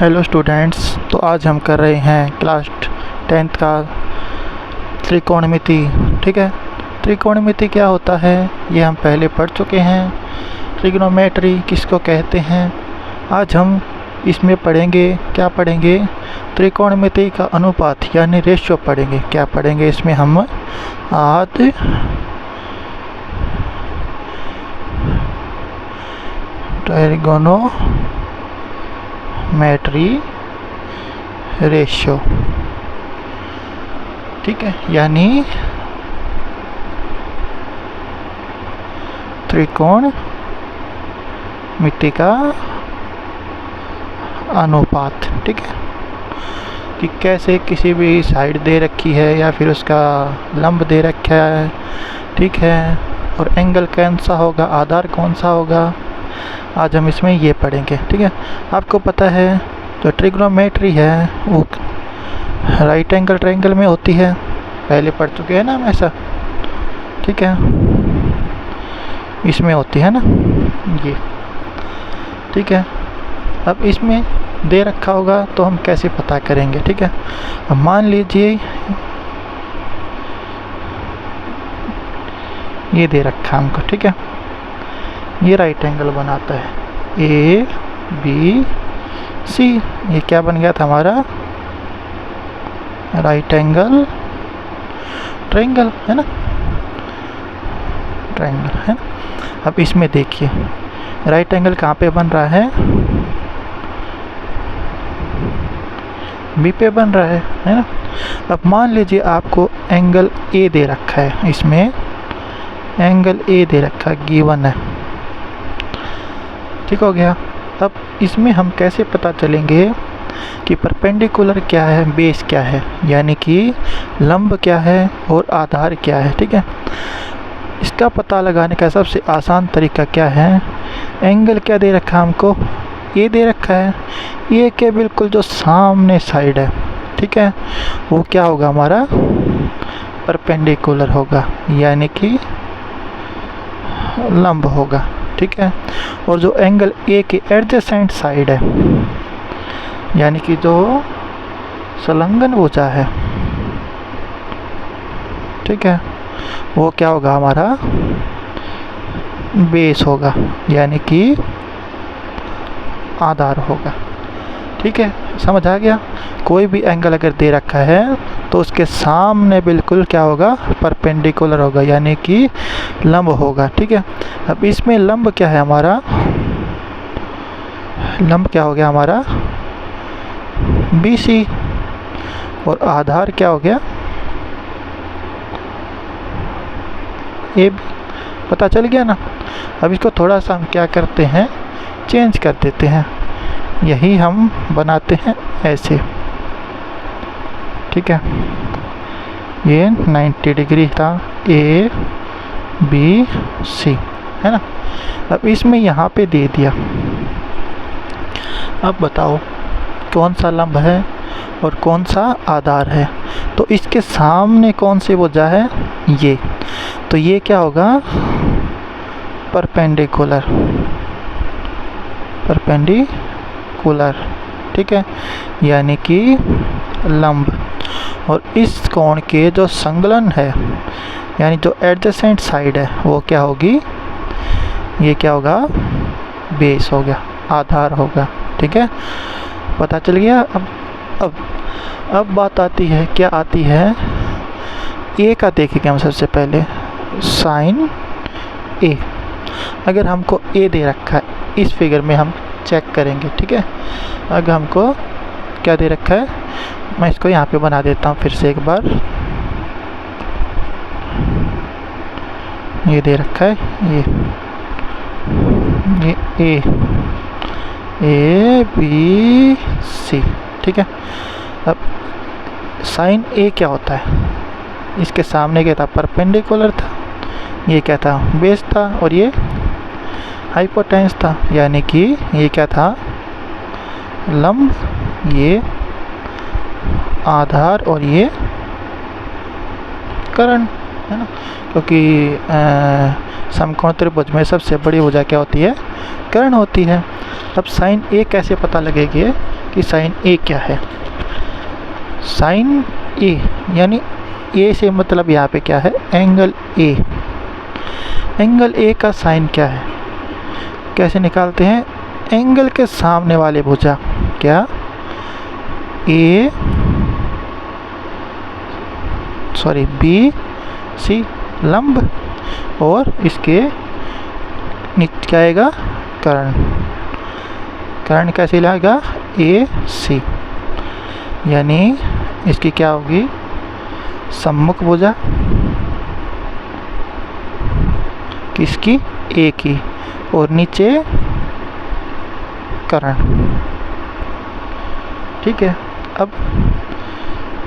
Hello students, तो आज हम कर रहे हैं क्लास 10th का त्रिकोणमिति। ठीक है, त्रिकोणमिति क्या होता है ये हम पहले पढ़ चुके हैं। ट्रिग्नोमेट्री किसको कहते हैं, आज हम इसमें पढ़ेंगे। क्या पढ़ेंगे? त्रिकोणमिति का अनुपात यानी रेशियो पढ़ेंगे। क्या पढ़ेंगे इसमें हम आज? Trigonometry ratio. ठीक है, यानी त्रिकोणमिति का अनुपात। ठीक है, कि कैसे किसी भी साइड दे रखी है या फिर उसका लंब दे रखा है। ठीक है, और एंगल कौन सा होगा, आधार कौन सा होगा, आज हम इसमें ये पढ़ेंगे। ठीक है, आपको पता है जो ट्रिग्नोमेट्री है वो राइट एंगल ट्रायंगल में होती है, पहले पढ़ चुके हैं ना हम ऐसा। ठीक है, इसमें होती है ना ये। ठीक है, अब इसमें दे रखा होगा तो हम कैसे पता करेंगे। ठीक है, अब मान लीजिए ये दे रखा हमको। ठीक है, ये राइट एंगल बनाता है ABC। ये क्या बन गया था हमारा? राइट एंगल ट्रायंगल है ना, ट्रायंगल है ना। अब इसमें देखिए राइट एंगल कहाँ पे बन रहा है? B पे बन रहा है ना। अब मान लीजिए आपको एंगल A दे रखा है, इसमें एंगल A दे रखा है, गिवन है। ठीक हो गया। अब इसमें हम कैसे पता चलेंगे कि परपेंडिकुलर क्या है, बेस क्या है, यानी कि लंब क्या है और आधार क्या है। ठीक है, इसका पता लगाने का सबसे आसान तरीका क्या है? एंगल क्या दे रखा है हमको? ये दे रखा है। ये के बिल्कुल जो सामने साइड है, ठीक है, वो क्या होगा हमारा? परपेंडिकुलर होगा, यानी कि लंब होगा। ठीक है, और जो एंगल ए के एडजेसेंट साइड है, यानी कि जो संलग्न भुजा है, ठीक है, वो क्या होगा हमारा? बेस होगा, यानी कि आधार होगा। ठीक है, समझ आ गया? कोई भी एंगल अगर दे रखा है तो उसके सामने बिल्कुल क्या होगा? परपेंडिकुलर होगा, यानी कि लंब होगा। ठीक है, अब इसमें लंब क्या है हमारा? लंब क्या हो गया हमारा? BC। और आधार क्या हो गया? AB। पता चल गया ना। अब इसको थोड़ा सा हम क्या करते हैं, चेंज कर देते हैं। यही हम बनाते हैं ऐसे। ठीक है, ये 90 डिग्री था, ABC है ना। अब इसमें यहाँ पे दे दिया। अब बताओ कौन सा लंब है और कौन सा आधार है? तो इसके सामने कौन सी भुजा है? ये। तो ये क्या होगा? Perpendicular, perpendicular. ठीक है, यानी कि लंब। और इस कोण के जो संलग्न है, यानी जो एडजेसेंट साइड है, वो क्या होगी? ये क्या होगा? बेस हो गया, आधार होगा। ठीक है, पता चल गया। अब बात आती है, क्या आती है? ए का देखेंगे हम सबसे पहले। साइन ए, अगर हमको ए दे रखा है, इस फिगर में हम चेक करेंगे। ठीक है, अगर हमको क्या दे रखा है, मैं इसको यहाँ पे बना देता हूँ फिर से एक बार। ये दे रखा है, ये ABC। ठीक है, अब साइन ए क्या होता है? इसके सामने क्या था? परपेंडिकुलर था। ये क्या था? बेस था। और ये हाइपोटेन्यूस था, यानी कि ये क्या था? लंब। ये आधार और ये कर्ण है ना, क्योंकि समकोण त्रिभुज में सबसे बड़ी भुजा क्या होती है? कर्ण होती है। अब साइन ए कैसे पता लगेगी? कि साइन ए क्या है। साइन ए यानी ए से मतलब यहाँ पे क्या है, एंगल ए। एंगल ए का साइन क्या है, कैसे निकालते हैं, एंगल के सामने वाले भुजा क्या, ए सॉरी बी सी लंब, और इसके नीचे क्या आएगा, कर्ण। कर्ण कैसे लाएगा, ए सी, यानी इसकी क्या होगी, सम्मुख भुजा किसकी, ए की, और नीचे कर्ण। ठीक है, अब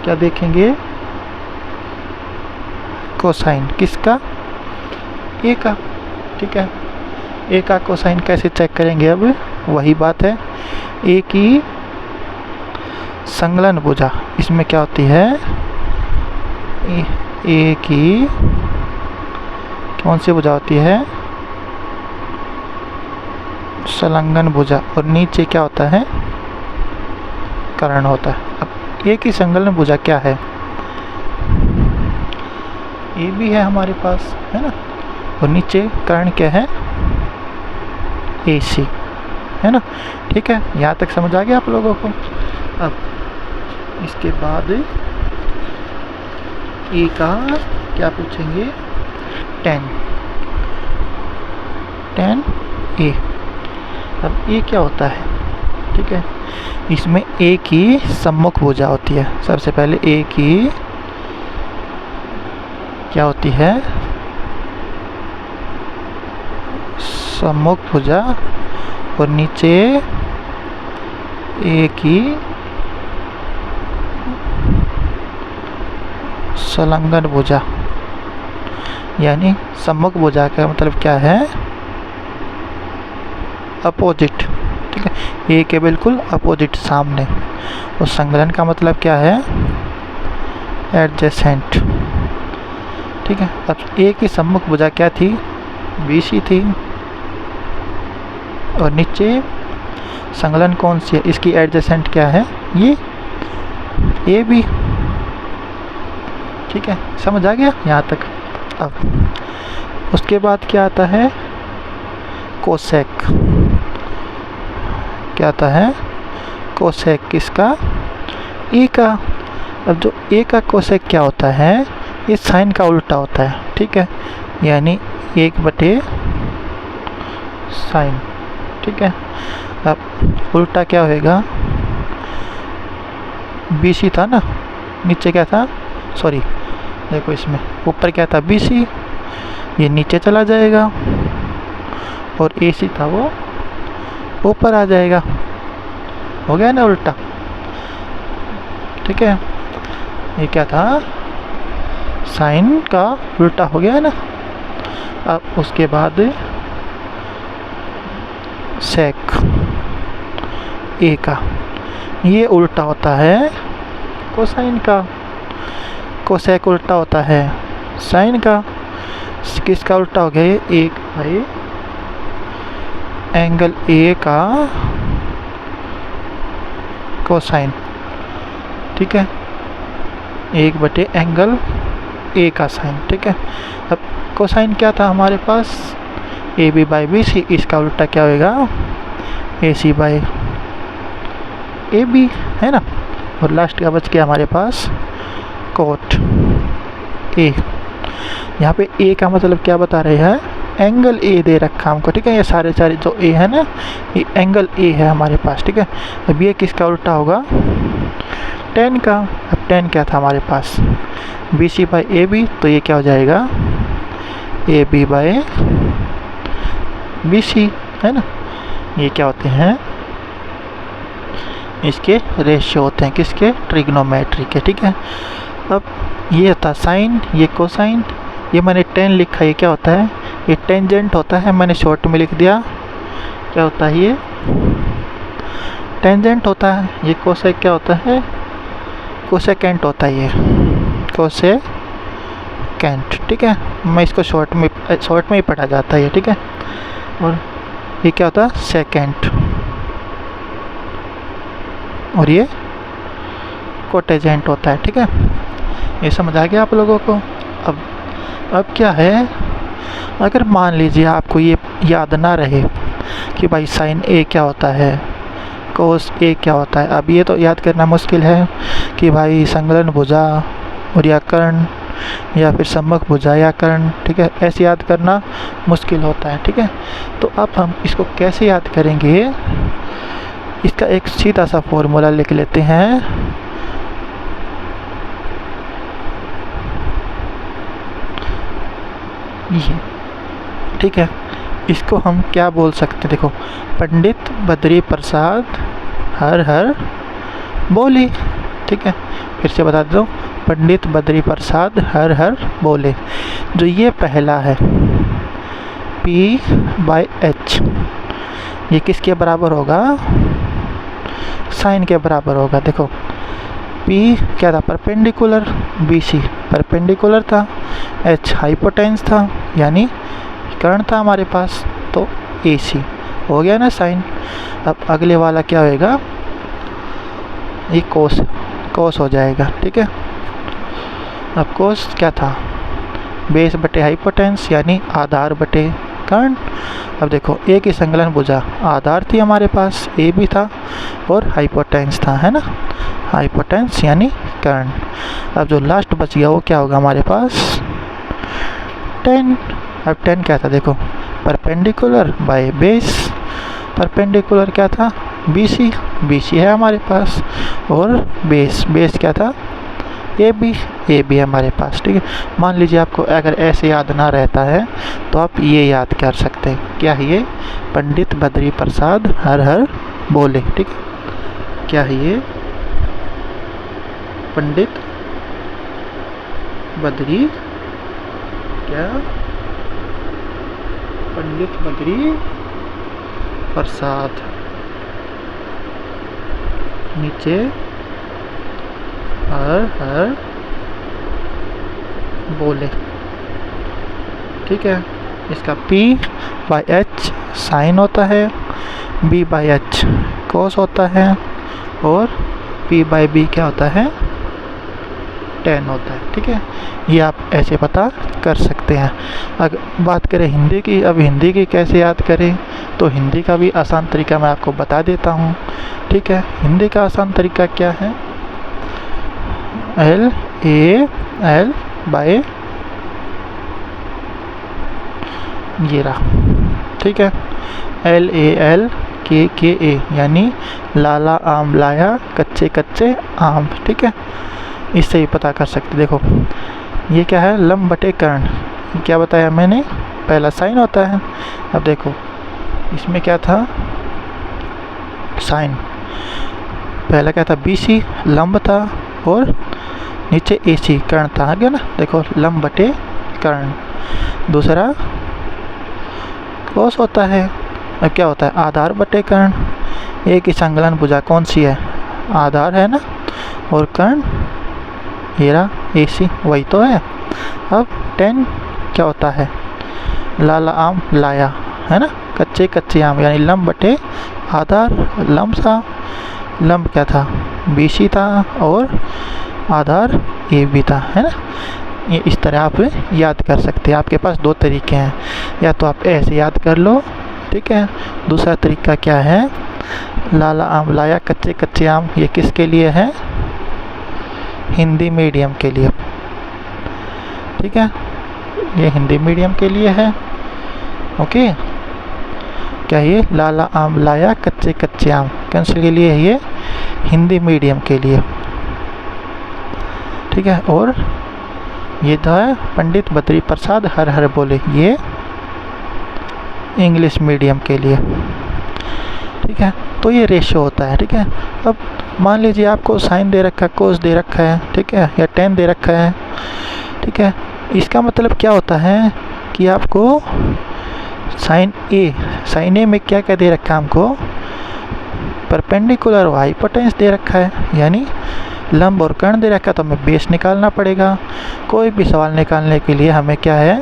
क्या देखेंगे, कोसाइन किसका, ए का। ठीक है, ए का कोसाइन कैसे चेक करेंगे, अब वही बात है, ए की संलग्न भुजा, इसमें क्या होती है, ए की कौन सी भुजा होती है, संलग्न भुजा, और नीचे क्या होता है, कर्ण होता है। अब ए की संलग्न भुजा क्या है, ए भी है हमारे पास, है ना, और नीचे कर्ण क्या है, ए सी, है ना। ठीक है, यहाँ तक समझ आ गया आप लोगों को। अब इसके बाद ए का क्या पूछेंगे, tan ए। अब ए क्या होता है, ठीक है, इसमें ए की सम्मुख भुजा होती है। सबसे पहले ए की क्या होती है, सम्मुख भुजा, और नीचे ए की संलग्न भुजा, यानी सम्मुख भुजा का मतलब क्या है, अपोजिट। ठीक है, ए के बिल्कुल अपोजिट सामने, और संलग्न का मतलब क्या है, एडजेसेंट। ठीक है, अब ए की सम्मुख भुजा क्या थी, BC थी, और नीचे संलग्न कौन सी है, इसकी एडजेसेंट क्या है, ये AB। ठीक है, समझ आ गया यहाँ तक। अब उसके बाद क्या आता है, कोसेक। क्या आता है, कोसेक किसका, ए का। अब जो ए का कोसेक क्या होता है, ये साइन का उल्टा होता है। ठीक है, यानी 1/sin। ठीक है, अब उल्टा क्या होएगा, BC था ना, नीचे क्या था, सॉरी देखो इसमें ऊपर क्या था, BC, ये नीचे चला जाएगा, और AC था वो ऊपर आ जाएगा। हो गया ना उल्टा। ठीक है, ये क्या था, साइन का उल्टा हो गया है ना। अब उसके बाद सेक ए का, ये उल्टा होता है कोसाइन का। कोसेक उल्टा होता है साइन का। किसका उल्टा हो गया, ये एक भाई एंगल ए का कोसाइन। ठीक है, 1/, एंगल ए का साइन। ठीक है, अब कोसाइन क्या था हमारे पास, AB/BC, इसका उल्टा क्या होगा, AC/AB, है ना। और लास्ट का बच गया हमारे पास कोट ए। यहाँ पे ए का मतलब क्या बता रहे हैं, एंगल ए दे रखा हमको। ठीक है, ये सारे जो ए है ना, ये एंगल ए है हमारे पास। ठीक है, अब ये किसका उल्टा होगा, tan का। अब tan क्या था हमारे पास, BC/AB, तो ये क्या हो जाएगा, AB/BC, है ना। ये क्या होते हैं, इसके रेशियो होते हैं, किसके, ट्रिग्नोमेट्री के। ठीक है, अब ये होता साइन, ये कोसाइन, ये मैंने tan लिखा, ये क्या होता है, ये टेंजेंट होता है, मैंने शॉर्ट में लिख दिया। क्या होता है, ये टेंजेंट होता है। ये कोसेक क्या होता है, कोसेकेंट होता है, ये कोसेकेंट। ठीक है, मैं इसको शॉर्ट में ही पढ़ा जाता है ये। ठीक है, और ये क्या होता है, सेकेंट। और ये कोटेजेंट होता है। ठीक है, ये समझ आ गया आप लोगों को। अब क्या है, अगर मान लीजिए आपको ये याद ना रहे कि भाई साइन ए क्या होता है, कोस ए क्या होता है। अब ये तो याद करना मुश्किल है कि भाई संलग्न भुजा और या कर्ण या फिर सम्मुख भुजा या कर्ण। ठीक है, ऐसे याद करना मुश्किल होता है। ठीक है, तो अब हम इसको कैसे याद करेंगे, इसका एक सीधा सा फॉर्मूला लिख लेते हैं। ये ठीक है, इसको हम क्या बोल सकते हैं, देखो, पंडित बद्री प्रसाद हर हर बोले। ठीक है, फिर से बता दो, पंडित बद्री प्रसाद हर हर बोले। जो ये पहला है P/H, ये किसके बराबर होगा, साइन के बराबर होगा। देखो P क्या था, परपेंडिकुलर, BC परपेंडिकुलर था, H हाइपोटेन्स था यानी कर्ण था हमारे पास, तो AC हो गया ना साइन। अब अगले वाला क्या होएगा, ये कोस हो जाएगा। ठीक है, अब कोस क्या था, बेस बटे हाइपोटेन्स यानी आधार बटे कर्ण। अब देखो ए की संलग्न भुजा आधार थी हमारे पास, ए भी था और हाइपोटेन्स था, है ना, हाइपोटेन्स यानी कर्ण। अब जो लास्ट बच गया वो क्या होगा हमारे पास, 10। अब 10 क्या था, देखो, परपेंडिकुलर बाय बेस, परपेंडिकुलर क्या था, BC है हमारे पास, और बेस क्या था, AB है हमारे पास। ठीक है, मान लीजिए आपको अगर ऐसे याद ना रहता है तो आप ये याद कर सकते हैं, क्या है ये, पंडित बद्री प्रसाद हर हर बोले। ठीक है, क्या है ये, पंडित बद्री, क्या, पंडित बद्री प्रसाद, नीचे हर बोले। ठीक है, इसका P/H साइन होता है, B/H कोस होता है और P/B क्या होता है, tan होता है। ठीक है, ये आप ऐसे पता कर सकते हैं। अगर बात करें हिंदी की, अब हिंदी की कैसे याद करें, तो हिंदी का भी आसान तरीका मैं आपको बता देता हूँ। ठीक है, हिंदी का आसान तरीका क्या है, LAL बाय ये रहा। ठीक है, LAL KA यानी लाला आम लाया, कच्चे कच्चे आम। ठीक है, इससे ही पता कर सकते। देखो ये क्या है, लंब बटे कर्ण, क्या बताया मैंने, पहला साइन होता है। अब देखो इसमें क्या था, साइन, पहला क्या था, BC लंब था और नीचे AC कर्ण था, आ गया ना। देखो लंब बटे कर्ण, दूसरा कोस होता है। अब क्या होता है, आधार बटे कर्ण, ए की संलग्न भुजा कौन सी है, आधार है ना, और कर्ण हेरा AC वही तो है। अब 10 क्या होता है, लाला आम लाया, है ना, कच्चे कच्चे आम यानी लंब बटे आधार, लंब था, लंब क्या था, BC था और आधार AB था, है ना। ये इस तरह आप याद कर सकते हैं। आपके पास दो तरीके हैं, या तो आप ऐसे याद कर लो, ठीक है, दूसरा तरीका क्या है, लाला आम लाया कच्चे कच्चे आम, ये किसके लिए है, हिंदी मीडियम के लिए। ठीक है, ये हिंदी मीडियम के लिए है। ओके, क्या ये लाला आम लाया कच्चे कच्चे आम कौन से के लिए है, ये हिंदी मीडियम के लिए। ठीक है, और ये जो है पंडित बद्री प्रसाद हर हर बोले, ये इंग्लिश मीडियम के लिए। ठीक है, तो ये रेशियो होता है। ठीक है, अब मान लीजिए आपको साइन दे रखा है, कोस दे रखा है, ठीक है, या tan दे रखा है। ठीक है, इसका मतलब क्या होता है कि आपको साइन ए में क्या क्या दे रखा है, हमको परपेंडिकुलर और हाइपोटेन्स दे रखा है, यानी लंब और कर्ण दे रखा है, तो हमें बेस निकालना पड़ेगा। कोई भी सवाल निकालने के लिए हमें क्या है,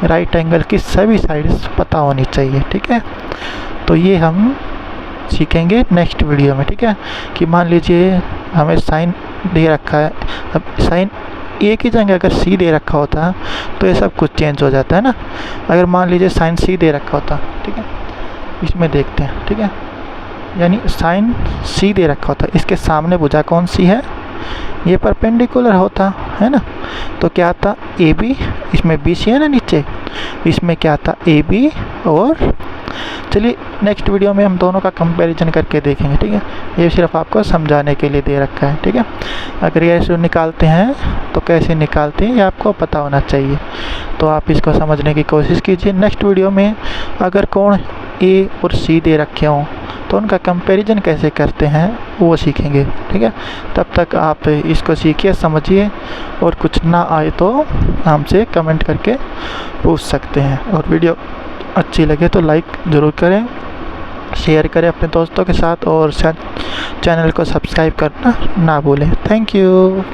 राइट एंगल की सभी साइड्स पता होनी चाहिए। ठीक है, तो ये हम सीखेंगे नेक्स्ट वीडियो में, ठीक है। कि मान लीजिए हमें साइन दे रखा है, अब साइन ए की जगह अगर सी दे रखा होता तो ये सब कुछ चेंज हो जाता है ना। अगर मान लीजिए साइन सी दे रखा होता, ठीक है, इसमें देखते हैं, ठीक है, यानी साइन सी दे रखा होता, इसके सामने भुजा कौन सी है, ये परपेंडिकुलर होता है ना। तो क्या आता ए बी, इसमें बी सी है ना नीचे, इसमें क्या आता ए बी। और चलिए नेक्स्ट वीडियो में हम दोनों का कंपैरिजन करके देखेंगे, ठीक है। ये सिर्फ आपको समझाने के लिए दे रखा है, ठीक है। अगर ये ऐसे निकालते हैं तो कैसे निकालते हैं ये आपको पता होना चाहिए, तो आप इसको समझने की कोशिश कीजिए। नेक्स्ट वीडियो में अगर कोण ए और सी दे रखे हों तो उनका कंपैरिजन कैसे करते हैं वो सीखेंगे, ठीक है। तब तक आप इसको सीखिए, समझिए, और कुछ ना आए तो हमसे कमेंट करके पूछ सकते हैं। और वीडियो अच्छी लगे तो लाइक ज़रूर करें, शेयर करें अपने दोस्तों के साथ, और चैनल को सब्सक्राइब करना ना भूलें। Thank you.